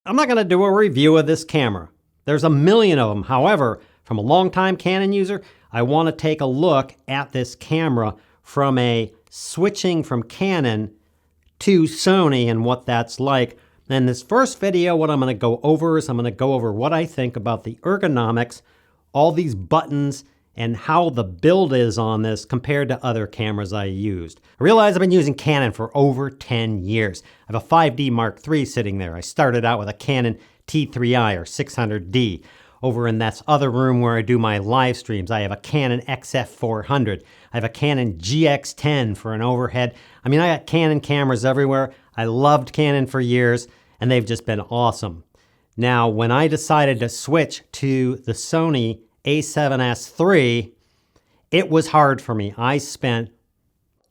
I'm not going to do a review of this camera. There's a million of them. However, from a longtime Canon user, I want to take a look at this camera from a switching from Canon to Sony and what that's like. And this first video, what I'm going to go over is I'm going to go over what I think about the ergonomics, all these buttons, and how the build is on this compared to other cameras I used. I realize I've been using Canon for over 10 years. I have a 5D Mark III sitting there. I started out with a Canon T3i or 600D. Over in that other room where I do my live streams, I have a Canon XF400. I have a Canon GX10 for an overhead. I mean, I got Canon cameras everywhere. I loved Canon for years, and they've just been awesome. Now, when I decided to switch to the Sony A7s III, it was hard for me. I spent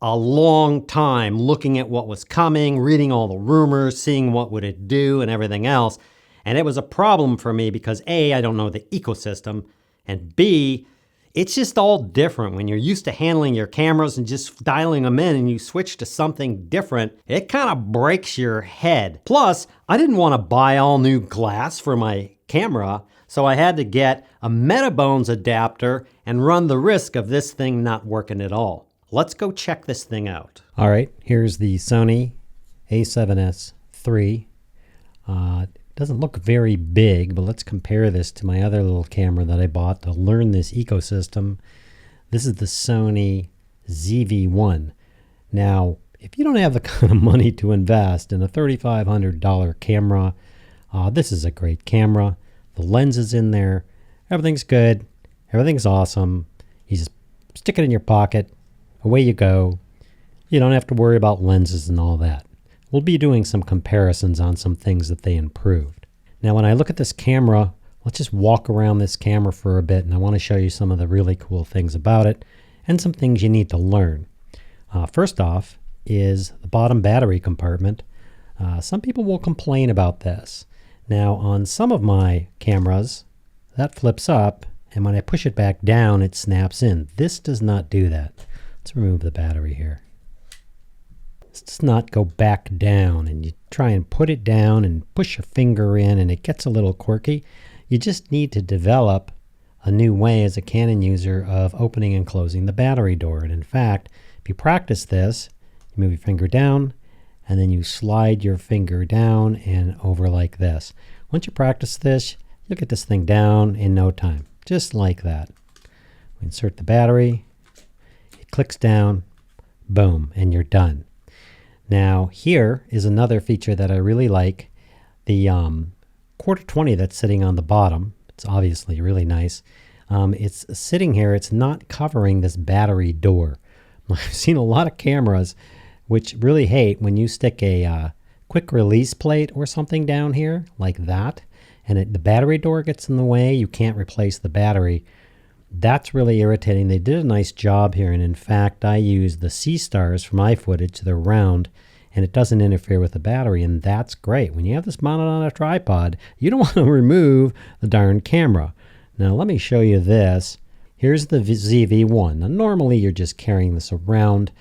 a long time looking at what was coming, reading all the rumors, seeing what would it do and everything else. And it was a problem for me because A, I don't know the ecosystem, and B, it's just all different. When you're used to handling your cameras and just dialing them in and you switch to something different, it kind of breaks your head. Plus, I didn't want to buy all new glass for my camera, so I had to get a Metabones adapter and run the risk of this thing not working at all. Let's go check this thing out. All right, here's the Sony A7s III. Doesn't look very big, but let's compare this to my other little camera that I bought to learn this ecosystem. This is the Sony ZV-1. Now, if you don't have the kind of money to invest in a $3,500 camera, this is a great camera. The lens is in there. Everything's good. Everything's awesome. You just stick it in your pocket. Away you go. You don't have to worry about lenses and all that. We'll be doing some comparisons on some things that they improved. Now, when I look at this camera, let's just walk around this camera for a bit, and I want to show you some of the really cool things about it and some things you need to learn. First off is the bottom battery compartment. Some people will complain about this. Now, on some of my cameras, that flips up, and when I push it back down, it snaps in. This does not do that. Let's remove the battery here. This does not go back down, and you try and put it down and push your finger in, and it gets a little quirky. You just need to develop a new way as a Canon user of opening and closing the battery door. And in fact, if you practice this, you move your finger down, and then you slide your finger down and over like this. Once you practice this, you'll get this thing down in no time, just like that. We insert the battery, it clicks down, boom, and you're done. Now, here is another feature that I really like. The quarter 20 that's sitting on the bottom, it's obviously really nice. It's sitting here, it's not covering this battery door. I've seen a lot of cameras which really hate when you stick a quick release plate or something down here like that, and the battery door gets in the way, you can't replace the battery. That's really irritating. They did a nice job here, and in fact, I use the C-stars for my footage. They're round, and it doesn't interfere with the battery, and that's great. When you have this mounted on a tripod, you don't want to remove the darn camera. Now, let me show you this. Here's the ZV-1. Now, normally, you're just carrying this around.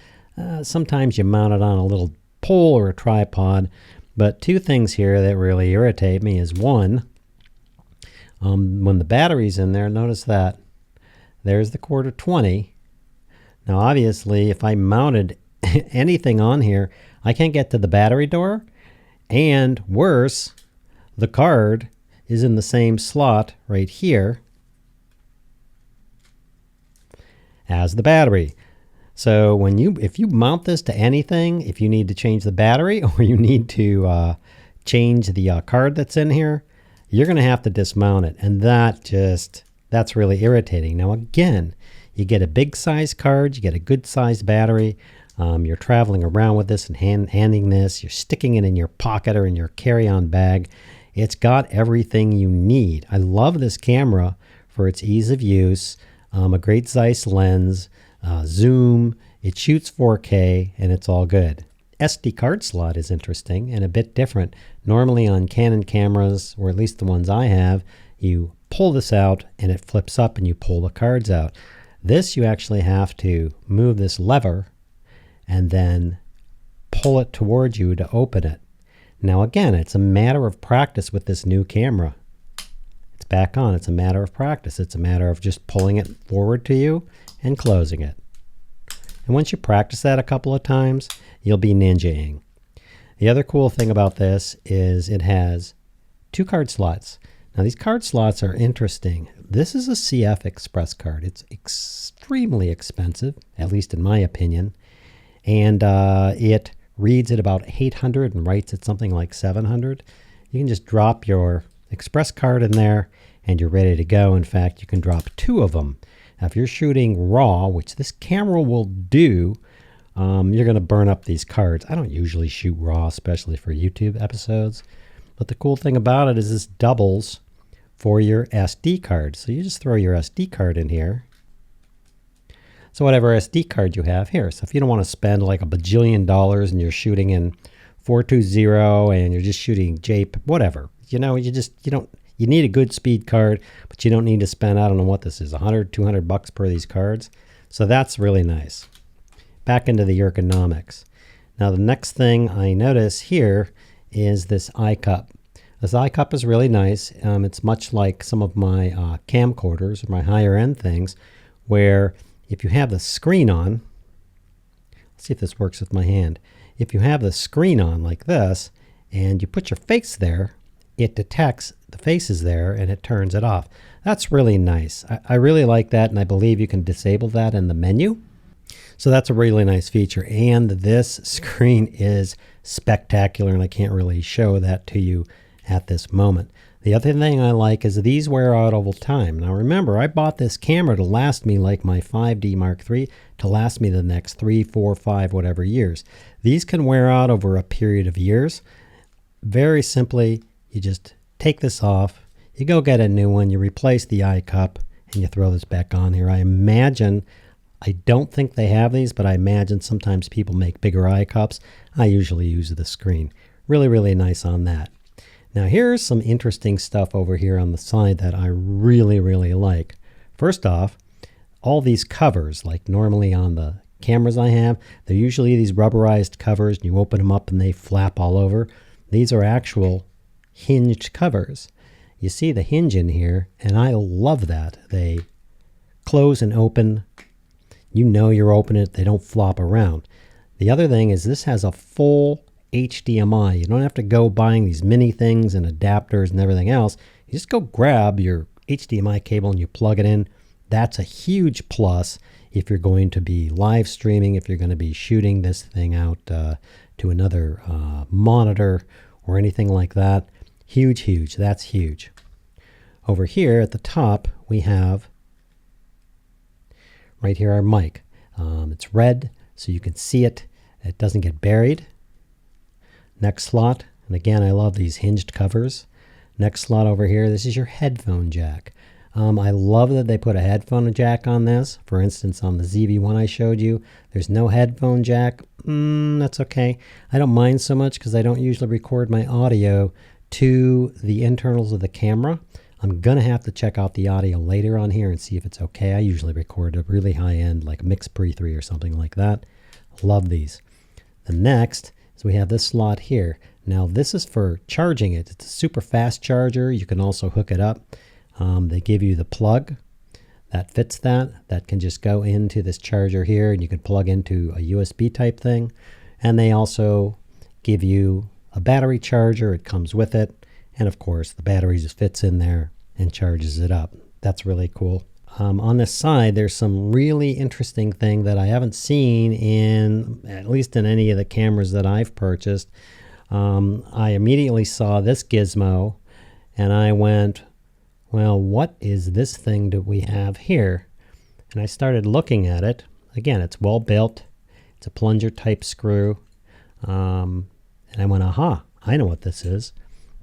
Sometimes you mount it on a little pole or a tripod, but two things here that really irritate me is one, when the battery's in there, notice that. There's the quarter 20. Now, obviously, if I mounted anything on here, I can't get to the battery door. And worse, the card is in the same slot right here as the battery. So if you mount this to anything, if you need to change the battery or you need to change the card that's in here, you're going to have to dismount it. And that's really irritating. Now, again, you get a big size card, you get a good size battery. You're traveling around with this and handing this. You're sticking it in your pocket or in your carry-on bag. It's got everything you need. I love this camera for its ease of use, a great Zeiss lens, zoom. It shoots 4K, and it's all good. SD card slot is interesting and a bit different. Normally on Canon cameras, or at least the ones I have, you pull this out and it flips up and you pull the cards out. This, you actually have to move this lever and then pull it towards you to open it. Now again, it's a matter of practice with this new camera. It's back on. It's a matter of practice. It's a matter of just pulling it forward to you and closing it. And once you practice that a couple of times, you'll be ninjaing. The other cool thing about this is it has 2 card slots. Now these card slots are interesting. This is a CF Express card. It's extremely expensive, at least in my opinion. And it reads at about 800 and writes at something like 700. You can just drop your Express card in there and you're ready to go. In fact, you can drop 2 of them. Now, if you're shooting RAW, which this camera will do, you're going to burn up these cards. I don't usually shoot RAW, especially for YouTube episodes. But the cool thing about it is this doubles for your SD card. So you just throw your SD card in here. So whatever SD card you have here. So if you don't want to spend like $1 bajillion and you're shooting in 420 and you're just shooting whatever, you need a good speed card, but you don't need to spend, I don't know what this is, 100, 200 bucks per these cards. So that's really nice. Back into the ergonomics. Now the next thing I notice here is this Eyecup. This Eyecup is really nice. It's much like some of my camcorders or my higher end things, where if you have the screen on, let's see if this works with my hand. If you have the screen on like this and you put your face there, it detects the face is there and it turns it off. That's really nice. I really like that, and I believe you can disable that in the menu. So that's a really nice feature, and this screen is spectacular, and I can't really show that to you at this moment. The other thing I like is these wear out over time. Now remember, I bought this camera to last me like my 5D Mark III, to last me the next 3, 4, 5, whatever years. These can wear out over a period of years. Very simply, you just take this off, you go get a new one, you replace the Eyecup, and you throw this back on here. I don't think they have these, but I imagine sometimes people make bigger Eyecups. I usually use the screen. Really, really nice on that. Now here's some interesting stuff over here on the side that I really, really like. First off, all these covers, like normally on the cameras I have, they're usually these rubberized covers, and you open them up and they flap all over. These are actual hinged covers. You see the hinge in here, and I love that. They close and open. You know you're opening it. They don't flop around. The other thing is this has a full HDMI. You don't have to go buying these mini things and adapters and everything else. You just go grab your HDMI cable and you plug it in. That's a huge plus if you're going to be live streaming, if you're going to be shooting this thing out to another monitor or anything like that. Huge, huge. That's huge. Over here at the top, we have right here our mic. It's red, so you can see it. It doesn't get buried. Next slot, and again, I love these hinged covers. Next slot over here, this is your headphone jack. I love that they put a headphone jack on this. For instance, on the ZV-1 I showed you, there's no headphone jack. That's okay. I don't mind so much because I don't usually record my audio to the internals of the camera. I'm going to have to check out the audio later on here and see if it's okay. I usually record a really high end, like a Mix Pre 3 or something like that. Love these. The next is we have this slot here. Now this is for charging it. It's a super fast charger. You can also hook it up. They give you the plug that fits that can just go into this charger here, and you can plug into a USB type thing. And they also give you a battery charger. It comes with it. And of course, the battery just fits in there and charges it up. That's really cool. On this side, there's some really interesting thing that I haven't seen in, at least in any of the cameras that I've purchased. I immediately saw this gizmo and I went, well, what is this thing that we have here? And I started looking at it. Again, it's well built. It's a plunger type screw. And I went, aha, I know what this is.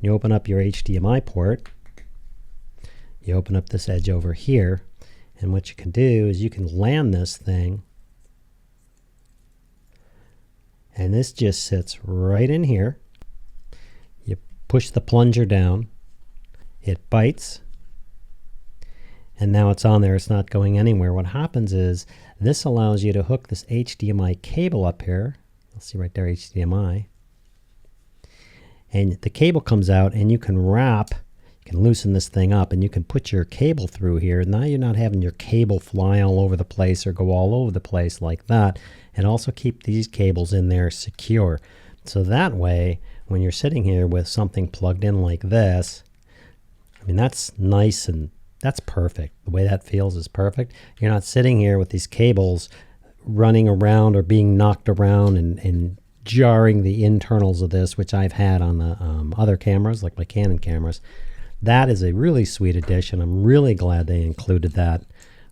You open up your HDMI port. You open up this edge over here. And what you can do is you can land this thing. And this just sits right in here. You push the plunger down. It bites. And now it's on there. It's not going anywhere. What happens is this allows you to hook this HDMI cable up here. You'll see right there, HDMI. and the cable comes out, and you can wrap, you can loosen this thing up, and you can put your cable through here. Now you're not having your cable fly all over the place or go all over the place like that, and also keep these cables in there secure. So that way, when you're sitting here with something plugged in like this, I mean, that's nice and that's perfect. The way that feels is perfect. You're not sitting here with these cables running around or being knocked around and jarring the internals of this, which I've had on the other cameras, like my Canon cameras. That is a really sweet addition. I'm really glad they included that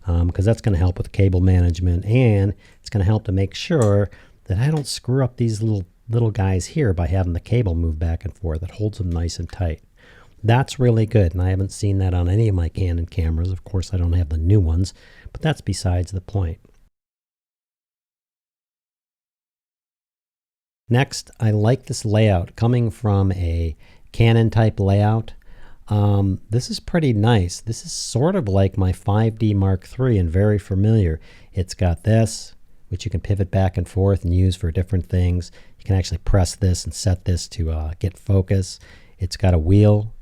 because that's going to help with cable management, and it's going to help to make sure that I don't screw up these little guys here by having the cable move back and forth. It holds them nice and tight. That's really good, and I haven't seen that on any of my Canon cameras. Of course, I don't have the new ones, but that's besides the point. Next, I like this layout coming from a Canon type layout. This is pretty nice. This is sort of like my 5D Mark III and very familiar. It's got this, which you can pivot back and forth and use for different things. You can actually press this and set this to get focus. It's got a wheel,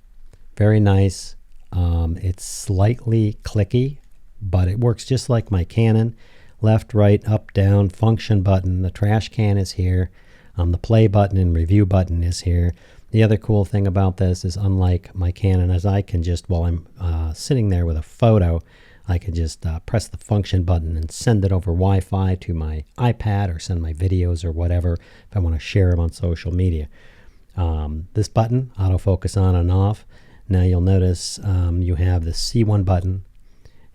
very nice. It's slightly clicky, but it works just like my Canon. Left, right, up, down, function button. The trash can is here. The play button and review button is here. The other cool thing about this is, unlike my Canon, as I can just, while I'm sitting there with a photo, I can just press the function button and send it over Wi-Fi to my iPad or send my videos or whatever if I want to share them on social media. This button, autofocus on and off. Now you'll notice you have the C1 button,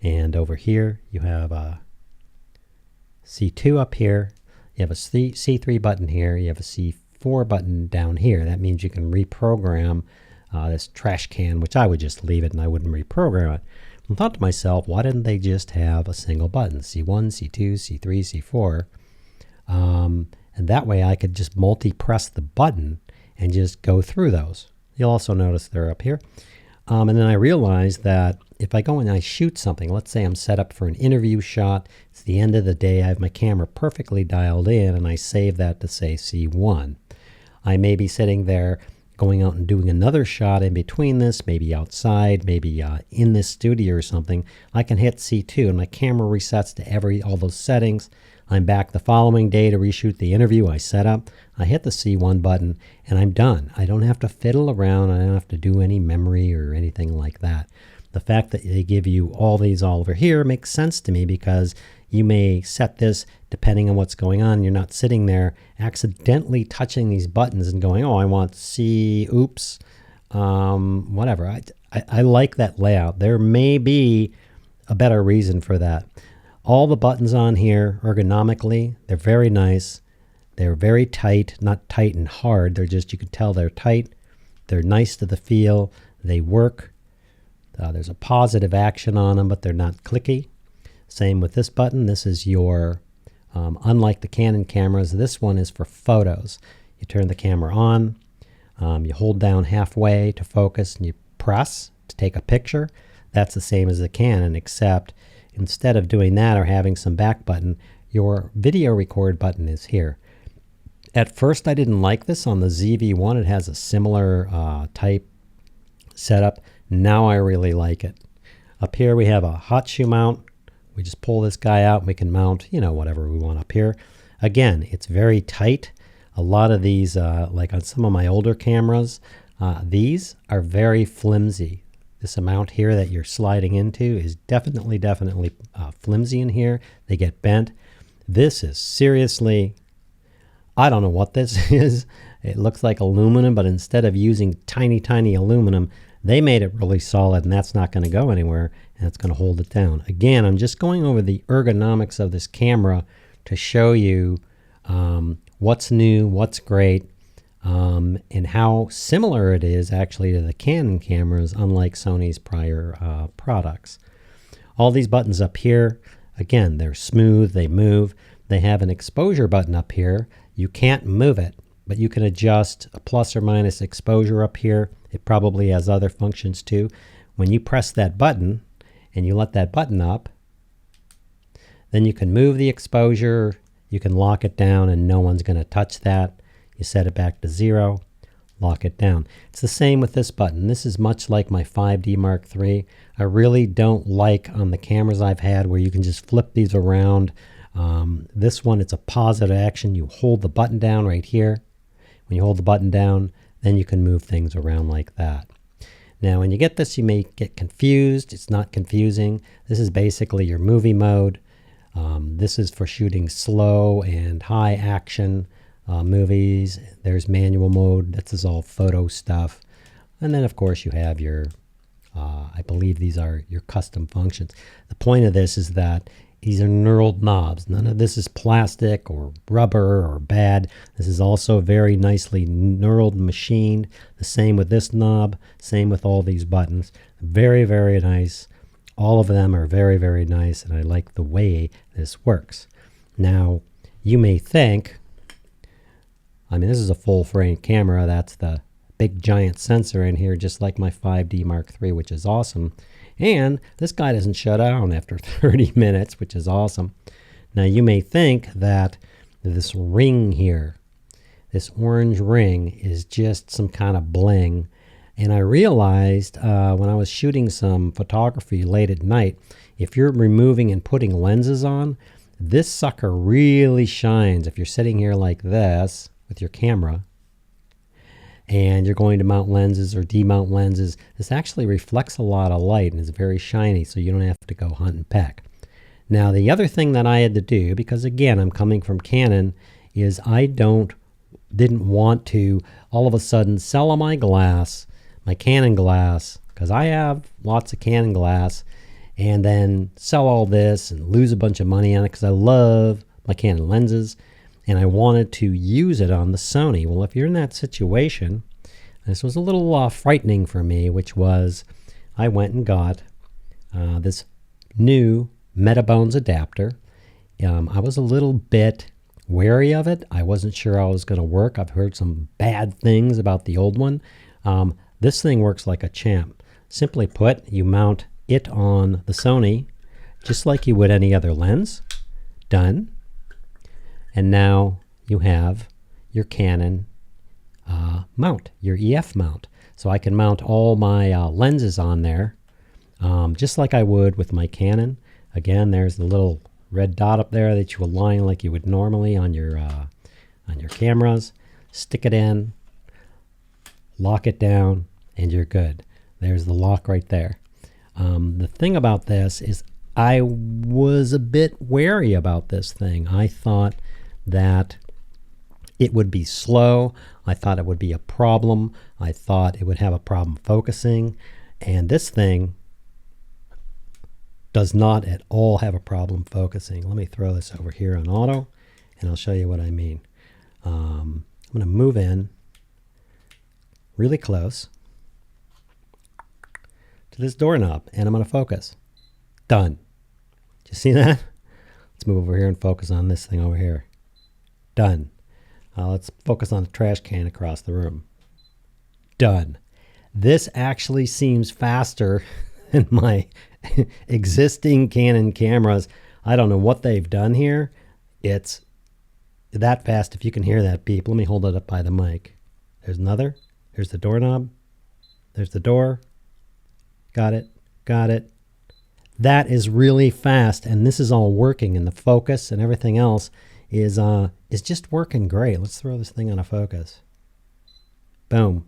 and over here you have a C2 up here. You have a C3 button here. You have a C4 button down here. That means you can reprogram this trash can, which I would just leave it and I wouldn't reprogram it. I thought to myself, why didn't they just have a single button? C1, C2, C3, C4. And that way I could just multi-press the button and just go through those. You'll also notice they're up here. And then I realized that if I go and I shoot something, let's say I'm set up for an interview shot, it's the end of the day, I have my camera perfectly dialed in, and I save that to say C1. I may be sitting there going out and doing another shot in between this, maybe outside, maybe in this studio or something. I can hit C2 and my camera resets to all those settings. I'm back the following day to reshoot the interview I set up. I hit the C1 button and I'm done. I don't have to fiddle around. I don't have to do any memory or anything like that. The fact that they give you all these all over here makes sense to me, because you may set this depending on what's going on. You're not sitting there accidentally touching these buttons and going, oh, I want C, oops, whatever. I like that layout. There may be a better reason for that. All the buttons on here ergonomically, they're very nice. They're very tight, not tight and hard. They're just, you can tell they're tight. They're nice to the feel. They work. There's a positive action on them, but they're not clicky. Same with this button. This is your, unlike the Canon cameras, this one is for photos. You turn the camera on, you hold down halfway to focus, and you press to take a picture. That's the same as the Canon, except instead of doing that or having some back button, your video record button is here. At first I didn't like this on the ZV-1. It has a similar type setup. Now I really like it. Up here we have a Hotshoe Mount. We just pull this guy out and we can mount, whatever we want up here. Again, it's very tight. A lot of these, like on some of my older cameras, these are very flimsy. This amount here that you're sliding into is definitely flimsy in here. They get bent. This is seriously, I don't know what this is. It looks like aluminum, but instead of using tiny aluminum, they made it really solid, and that's not going to go anywhere, and it's going to hold it down. Again, I'm just going over the ergonomics of this camera to show you what's new, what's great, and how similar it is actually to the Canon cameras, unlike Sony's prior products. All these buttons up here, again, they're smooth, they move. They have an exposure button up here. You can't move it, but you can adjust a plus or minus exposure up here. It probably has other functions too. When you press that button and you let that button up, then you can move the exposure, you can lock it down and no one's going to touch that. You set it back to 0, lock it down. It's the same with this button. This is much like my 5D Mark III. I really don't like on the cameras I've had where you can just flip these around. This one, it's a positive action. You hold the button down right here. When you hold the button down, then you can move things around like that. Now, when you get this, you may get confused. It's not confusing. This is basically your movie mode. This is for shooting slow and high action movies. There's manual mode. This is all photo stuff. And then, of course, you have your, I believe these are your custom functions. The point of this is that these are knurled knobs. None of this is plastic or rubber or bad. This is also very nicely knurled and machined. The same with this knob, same with all these buttons. Very, very nice. All of them are very, very nice, and I like the way this works. Now, you may think, I mean, this is a full-frame camera. That's the big giant sensor in here, just like my 5D Mark III, which is awesome. And this guy doesn't shut down after 30 minutes, which is awesome. Now, you may think that this ring here, this orange ring, is just some kind of bling. And I realized when I was shooting some photography late at night, if you're removing and putting lenses on, this sucker really shines. If you're sitting here like this with your camera, and you're going to mount lenses or demount lenses, this actually reflects a lot of light and is very shiny, so you don't have to go hunt and peck. Now, the other thing that I had to do, because again, I'm coming from Canon, is I didn't want to all of a sudden sell on my glass, my Canon glass, because I have lots of Canon glass, and then sell all this and lose a bunch of money on it because I love my Canon lenses. And I wanted to use it on the Sony. Well, if you're in that situation, this was a little frightening for me, which was I went and got this new Metabones adapter. I was a little bit wary of it. I wasn't sure how it was going to work. I've heard some bad things about the old one. This thing works like a champ. Simply put, you mount it on the Sony just like you would any other lens. Done. And now you have your Canon mount, your EF mount. So I can mount all my lenses on there, just like I would with my Canon. Again, there's the little red dot up there that you align like you would normally on your cameras. Stick it in, lock it down, and you're good. There's the lock right there. The thing about this is I was a bit wary about this thing. I thought that it would be slow. I thought it would be a problem. I thought it would have a problem focusing. And this thing does not at all have a problem focusing. Let me throw this over here on auto, and I'll show you what I mean. I'm going to move in really close to this doorknob, and I'm going to focus. Done. Do you see that? Let's move over here and focus on this thing over here. Done. Let's focus on the trash can across the room. Done. This actually seems faster than my existing Canon cameras. I don't know what they've done here. It's that fast. If you can hear that beep, let me hold it up by the mic. There's another. There's the doorknob. There's the door. Got it. Got it. That is really fast, and this is all working, and the focus and everything else is just working great. Let's throw this thing on a focus. Boom.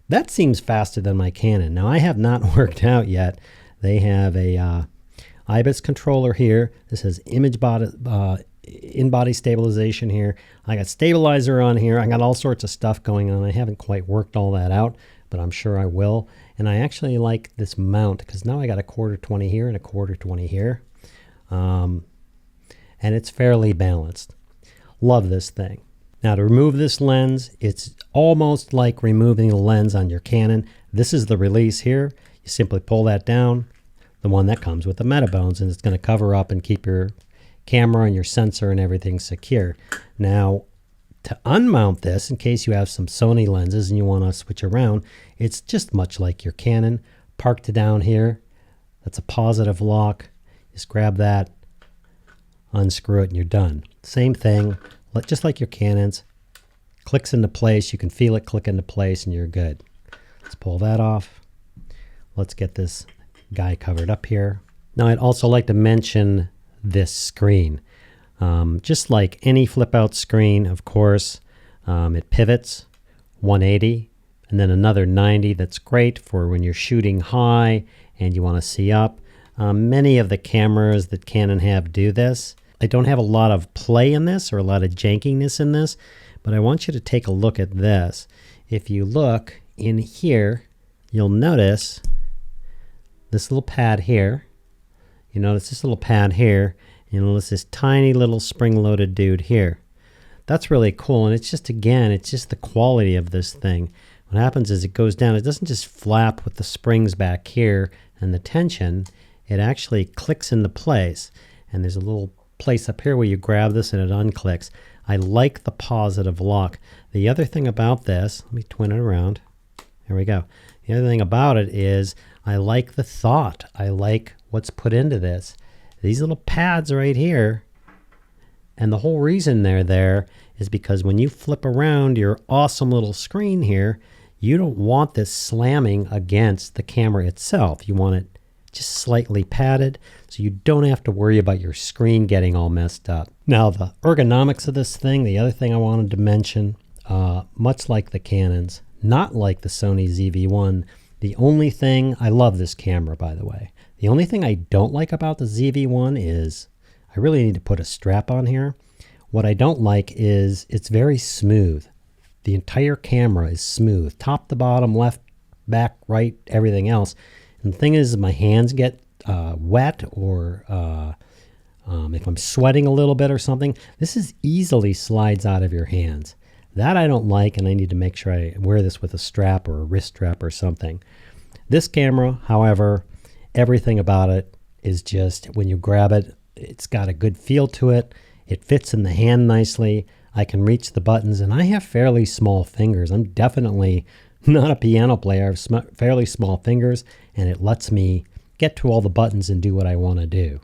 That seems faster than my Canon. Now, I have not worked out yet. They have a IBIS controller here. This has image body, in-body stabilization here. I got stabilizer on here. I got all sorts of stuff going on. I haven't quite worked all that out, but I'm sure I will. And I actually like this mount because now I got a 1/4-20 here and a 1/4-20 here. And it's fairly balanced. Love this thing. Now, to remove this lens, it's almost like removing the lens on your Canon. This is the release here. You simply pull that down, the one that comes with the Metabones, and it's going to cover up and keep your camera and your sensor and everything secure. Now, to unmount this, in case you have some Sony lenses and you want to switch around, it's just much like your Canon. Parked it down here. That's a positive lock. Just grab that, unscrew it, and you're done. Same thing, just like your Canons. Clicks into place. You can feel it click into place and you're good. Let's pull that off. Let's get this guy covered up here. Now I'd also like to mention this screen. Just like any flip out screen, of course, it pivots 180 and then another 90. That's great for when you're shooting high and you want to see up. Many of the cameras that Canon have do this. I don't have a lot of play in this or a lot of jankiness in this, but I want you to take a look at this. If you look in here, you'll notice this little pad here. You notice this little pad here. You notice this tiny little spring-loaded dude here. That's really cool, and it's just, again, it's just the quality of this thing. What happens is it goes down. It doesn't just flap with the springs back here and the tension. It actually clicks into place, and there's a little place up here where you grab this and it unclicks. I like the positive lock. The other thing about this, let me twin it around. There we go. The other thing about it is I like the thought. I like what's put into this. These little pads right here, and the whole reason they're there is because when you flip around your awesome little screen here, you don't want this slamming against the camera itself. You want it just slightly padded so you don't have to worry about your screen getting all messed up. Now the ergonomics of this thing, the other thing I wanted to mention, much like the Canons, not like the Sony ZV-1, the only thing, I love this camera by the way, the only thing I don't like about the ZV-1 is I really need to put a strap on here. What I don't like is it's very smooth. The entire camera is smooth, top to bottom, left, back, right, everything else. And the thing is, my hands get wet, or if I'm sweating a little bit or something, this is easily slides out of your hands. That I don't like, and I need to make sure I wear this with a strap or a wrist strap or something. This camera, however, everything about it is just, when you grab it, it's got a good feel to it. It fits in the hand nicely. I can reach the buttons, and I have fairly small fingers. I'm definitely not a piano player. I have fairly small fingers, and it lets me get to all the buttons and do what I want to do.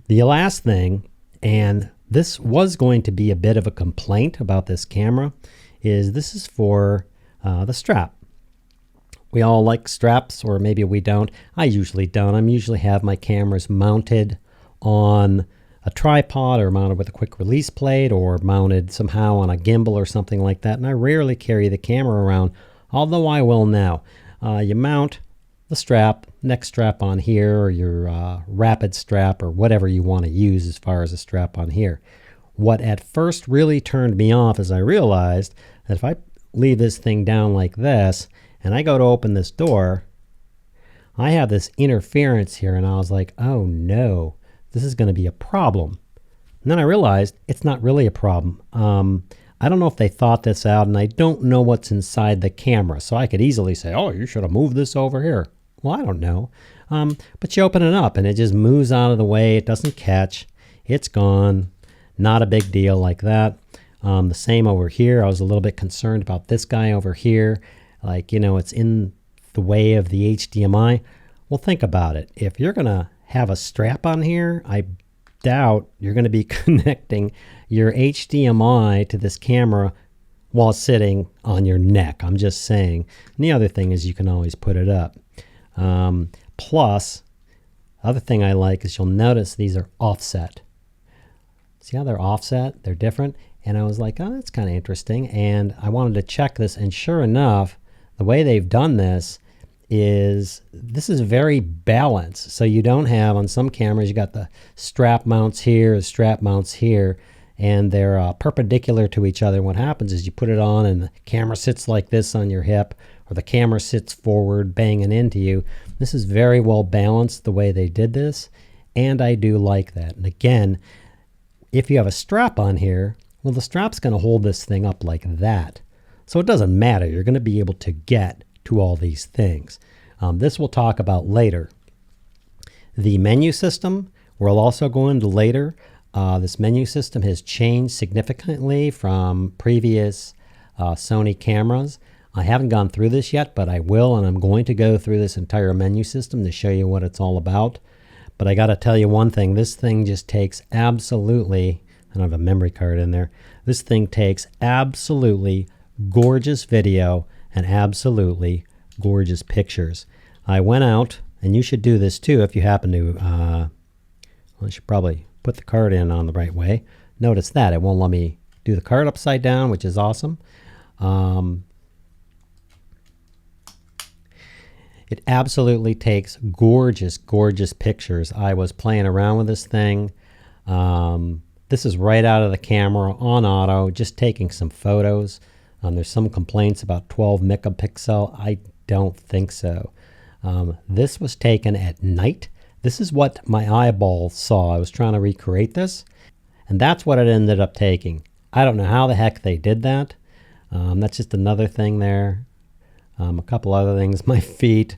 The last thing, and this was going to be a bit of a complaint about this camera, is this is for the strap. We all like straps, or maybe we don't. I usually don't. I usually have my cameras mounted on a tripod, or mounted with a quick release plate, or mounted somehow on a gimbal or something like that, and I rarely carry the camera around, although I will now. You mount the strap, neck strap on here, or your rapid strap, or whatever you want to use as far as a strap on here. What at first really turned me off is I realized that if I leave this thing down like this, and I go to open this door, I have this interference here, and I was like, oh no, this is going to be a problem. And then I realized it's not really a problem. I don't know if they thought this out, and I don't know what's inside the camera. So I could easily say, oh, you should have moved this over here. Well, I don't know. But you open it up, and it just moves out of the way. It doesn't catch. It's gone. Not a big deal like that. The same over here. I was a little bit concerned about this guy over here. Like, you know, it's in the way of the HDMI. Well, think about it. If you're going to have a strap on here, I doubt you're going to be connecting your HDMI to this camera while sitting on your neck. I'm just saying. And the other thing is you can always put it up. Plus, the other thing I like is you'll notice these are offset. See how they're offset? They're different. And I was like, oh, that's kind of interesting. And I wanted to check this. And sure enough, the way they've done this is very balanced. So you don't have, on some cameras, you got the strap mounts here, strap mounts here, and they're perpendicular to each other. And what happens is you put it on and the camera sits like this on your hip, or the camera sits forward banging into you. This is very well balanced the way they did this, and I do like that. And again, if you have a strap on here, well, the strap's going to hold this thing up like that. So it doesn't matter. You're going to be able to get to all these things. This we'll talk about later. The menu system, we'll also go into later. This menu system has changed significantly from previous Sony cameras. I haven't gone through this yet, but I will, and I'm going to go through this entire menu system to show you what it's all about. But I got to tell you one thing. This thing just takes absolutely I don't have a memory card in there. This thing takes absolutely gorgeous video and absolutely gorgeous pictures. I went out, and you should do this too if you happen to, well, I should probably put the card in on the right way. Notice that it won't let me do the card upside down, which is awesome. It absolutely takes gorgeous, gorgeous pictures. I was playing around with this thing. This is right out of the camera on auto, just taking some photos. There's some complaints about 12 megapixel. I don't think so. This was taken at night. This is what my eyeball saw. I was trying to recreate this, and that's what it ended up taking. I don't know how the heck they did that. That's just another thing there. A couple other things, my feet.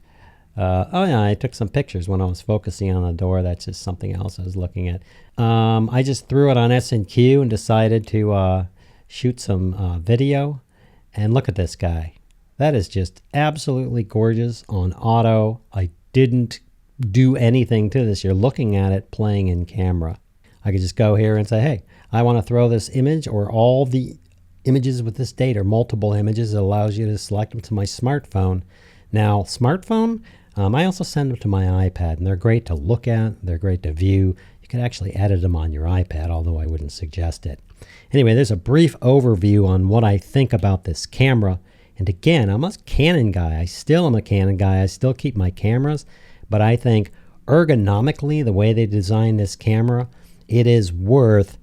Oh yeah, I took some pictures when I was focusing on the door. That's just something else I was looking at. I just threw it on S&Q and decided to shoot some video. And look at this guy. That is just absolutely gorgeous on auto. I didn't do anything to this. You're looking at it playing in camera. I could just go here and say, hey, I want to throw this image or all the images with this date or multiple images. It allows you to select them to my smartphone. Now, smartphone, I also send them to my iPad, and they're great to look at. They're great to view. You can actually edit them on your iPad, although I wouldn't suggest it. Anyway, there's a brief overview on what I think about this camera. And again, I'm a Canon guy. I still am a Canon guy. I still keep my cameras. But I think ergonomically, the way they designed this camera, it is worth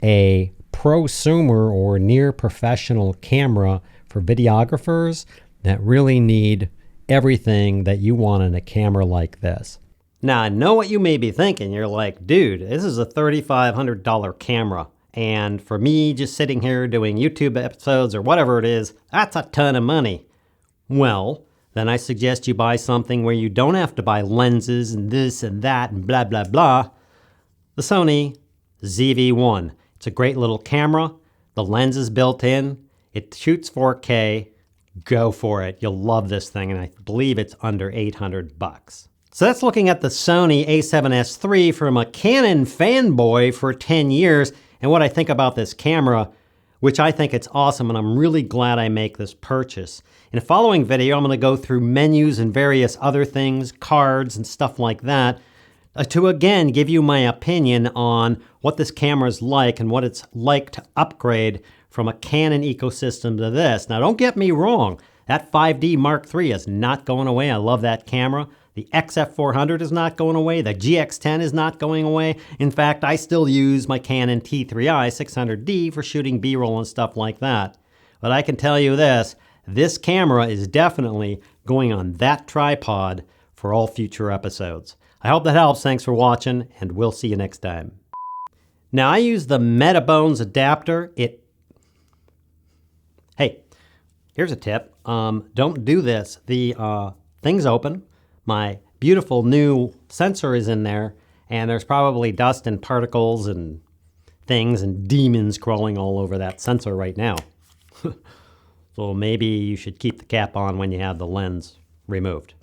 a prosumer or near professional camera for videographers that really need everything that you want in a camera like this. Now, I know what you may be thinking. You're like, dude, this is a $3,500 camera. And for me, just sitting here doing YouTube episodes or whatever it is, that's a ton of money. Well, then I suggest you buy something where you don't have to buy lenses and this and that and blah, blah, blah. The Sony ZV-1. It's a great little camera. The lens is built in. It shoots 4K. Go for it. You'll love this thing, and I believe it's under $800. So that's looking at the Sony A7s III from a Canon fanboy for 10 years. And what I think about this camera, which I think it's awesome, and I'm really glad I make this purchase. In the following video, I'm going to go through menus and various other things, cards and stuff like that, to again give you my opinion on what this camera is like and what it's like to upgrade from a Canon ecosystem to this. Now, don't get me wrong. That 5D Mark III is not going away. I love that camera. The XF400 is not going away. The GX10 is not going away. In fact, I still use my Canon T3i 600D for shooting B-roll and stuff like that. But I can tell you this camera is definitely going on that tripod for all future episodes. I hope that helps. Thanks for watching, and we'll see you next time. Now, I use the Metabones adapter. Hey, here's a tip. Don't do this. The thing's open. My beautiful new sensor is in there, and there's probably dust and particles and things and demons crawling all over that sensor right now. So maybe you should keep the cap on when you have the lens removed.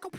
Go.